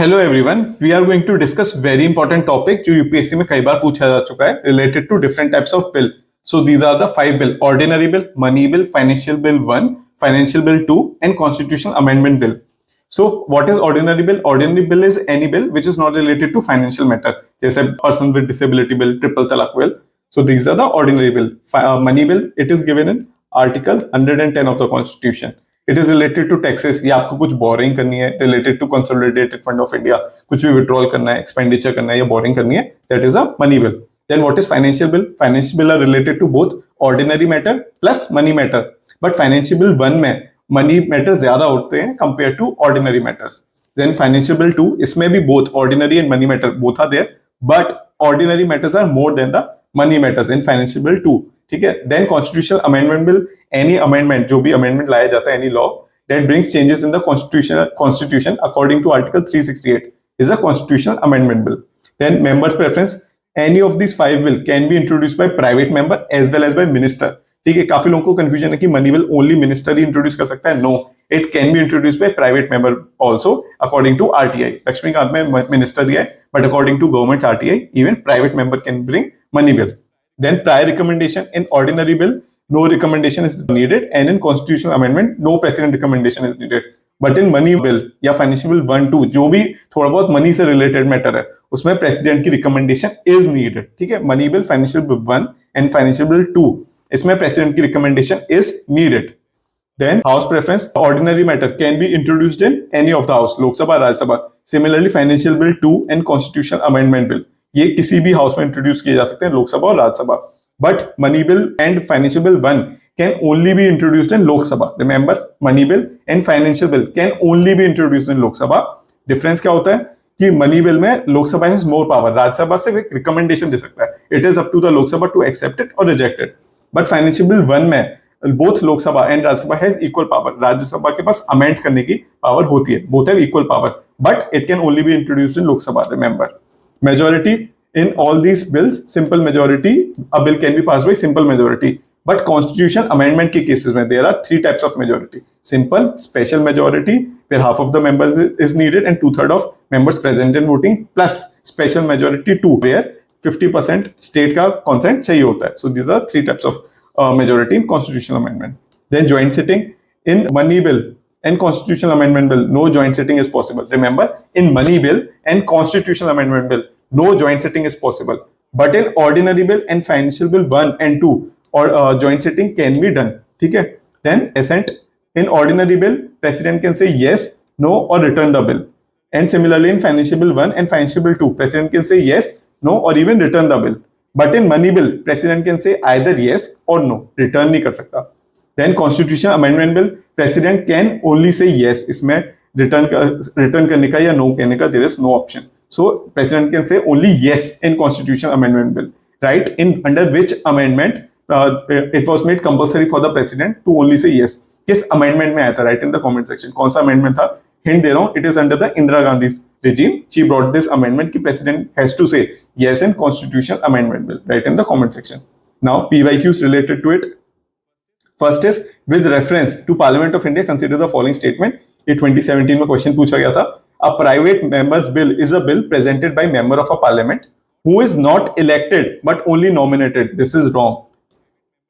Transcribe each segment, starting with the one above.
Hello everyone, we are going to discuss very important topic जो UPSC में कई बार पूछा जा चुका है related to different types of bill. So these are the 5 bill: ordinary bill, money bill, financial bill 1, financial bill 2 and constitutional amendment bill. So what is ordinary bill? Ordinary bill is any bill which is not related to financial matter, जैसे person with disability bill, triple talaq bill. So these are the ordinary bill. Money bill, it is given in Article 110 of the Constitution. It is related to taxes. या आपको कुछ borrowing करनी है related to Consolidated Fund of India, कुछ भी withdrawal करना है, expenditure करना है या borrowing करनी है, that is a money bill. Then what is financial bill? Financial bill are related to both ordinary matter plus money matter. But financial bill 1 में मनी मैटर ज्यादा होते हैं compare to ordinary matters. Then financial bill 2, इसमें भी both ordinary and money matter both are there, but ordinary matters are more than the money matters in financial bill 2. ठीक है. Then constitutional amendment bill, any amendment, जो भी amendment लाया जाता है any law that brings changes in the constitution according to article 368 is a constitutional amendment bill. Then members preference, any of this 5 bill can be introduced by private member as well as by minister. ठीक है. काफी लोगों को confusion है कि money bill only minister ही introduce कर सकता है. No, it can be introduce by private member also according to RTI. Laxmikanth में मिनिस्टर दिया है, but according to government RTI even private member can bring money bill. Then prior recommendation in ordinary bill, no recommendation is needed, and in constitutional amendment no president recommendation is needed. But in money bill या financial bill 1, 2 जो भी थोड़ा बहुत money से related matter है उसमें president की recommendation is needed. ठीक है. Money bill, financial bill 1 and financial bill 2, इसमें प्रेसिडेंट की recommendation is needed. Then house preference, ordinary matter can be introduced in any of the house, Lok Sabha, Rajya Sabha. Similarly financial bill 2 and constitutional amendment bill, ये किसी भी house में introduce किए जा सकते हैं, लोकसभा और Rajya Sabha. But money bill and financial bill 1 can only be introduced in Lok Sabha. Remember, money bill and financial bill can only be introduced in Lok Sabha. Difference क्या होता है कि मनी बिल में Lok Sabha has more power, Rajya Sabha से एक रिकमेंडेशन दे सकता है. It is up to the Lok Sabha to accept it और reject it. But financial bill 1 में both Lok Sabha and Rajya Sabha has equal power. Rajya Sabha के पास अमेंड करने की पावर होती है, both have equal power, but it can only be introduced in Lok Sabha. Remember, majority in all these bills, simple majority, a bill can be pass by simple majority. But constitution amendment के cases में there are 3 types of majority: simple, special majority where half of the members is needed and 2/3 of members present and voting, plus special majority 2 where 50% state का consent चाहिए होता है. So these are 3 types of majority in constitutional amendment. Then joint sitting in money bill and constitutional amendment bill, no joint sitting is possible. Remember, in money bill and constitutional amendment bill, no joint sitting is possible. But in ordinary bill and financial bill 1 and 2, or joint sitting can be done. ठीक है. Then assent in ordinary bill, president can say yes, no, or return the bill. And similarly in financial bill 1 and financial bill 2, president can say yes, no, or even return the bill. But in money bill, president can say either yes or no, return नहीं कर सकता. Then constitutional amendment bill, president can only say yes, इसमें return करने का या no कहने का there is no option. So president can say only yes in constitutional amendment bill, right? In under which amendment it was made compulsory for the president to only say yes. किस amendment में आया था? Right in the comment section. कौन सा amendment था? Hint दे रहा हूं, it is under the Indira Gandhi regime. She brought this amendment कि president has to say yes in constitutional amendment bill. Right in the comment section. Now PYQs related to it. First is with reference to Parliament of India, consider the following statement. ये 2017 में question पूछा गया था. A private member's bill is a bill presented by member of a parliament who is not elected but only nominated. This is wrong.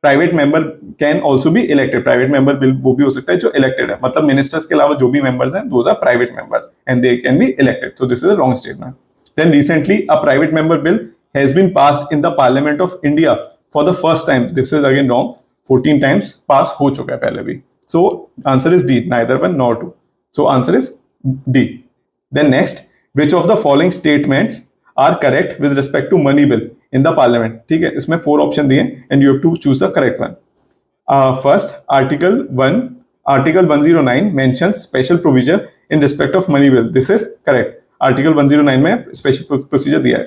Private member can also be elected. Private member bill वो भी हो सकता है जो elected है, मतलब ministers के अलावा जो भी मेंबर्स हैं those are private member and they can be elected. So this is a wrong statement. Then recently a private member bill has been passed in the parliament of India for the first time. This is again wrong. 14 times pass हो चुका है पहले भी. So answer is D, neither 1 nor 2. So answer is D. Then next, which of the following statements are correct with respect to money bill in the parliament. ठीक है. इसमें 4 option दिए and you have to choose the correct one. First, article 109 mentions special provision in respect of money bill. This is correct. Article 109 में special procedure दिया है.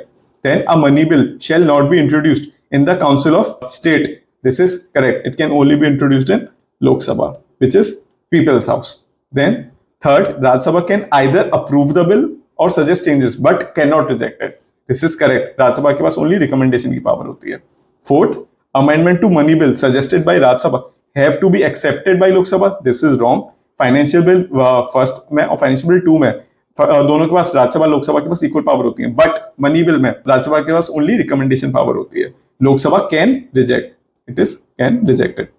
Then a money bill shall not be introduced in the council of state. This is correct. It can only be introduced in Lok Sabha, which is people's house. Then third, Rajya Sabha can either approve the bill or suggest changes but cannot reject it. This is correct. Rajya Sabha के पास only recommendation की power होती है. Fourth, amendment to money bill suggested by Rajya Sabha have to be accepted by Lok Sabha. This is wrong. Financial bill first में और financial bill 2 में दोनों के पास, राज्यसभा लोकसभा के पास इक्वल पावर होती है, बट मनी बिल में राज्यसभा के पास ओनली रिकमेंडेशन पावर होती है, Lok Sabha can reject, it is can reject it.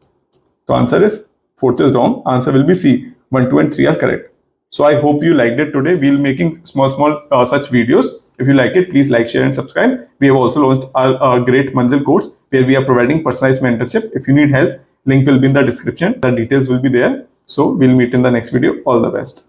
तो answer is fourth is wrong. Answer will be C. 1, 2 and 3 are correct. So I hope you liked it today. We'll making small such videos. If you like it, please like, share and subscribe. We have also launched our great Manzil course where we are providing personalized mentorship. If you need help, link will be in the description. The details will be there. So we'll meet in the next video. All the best.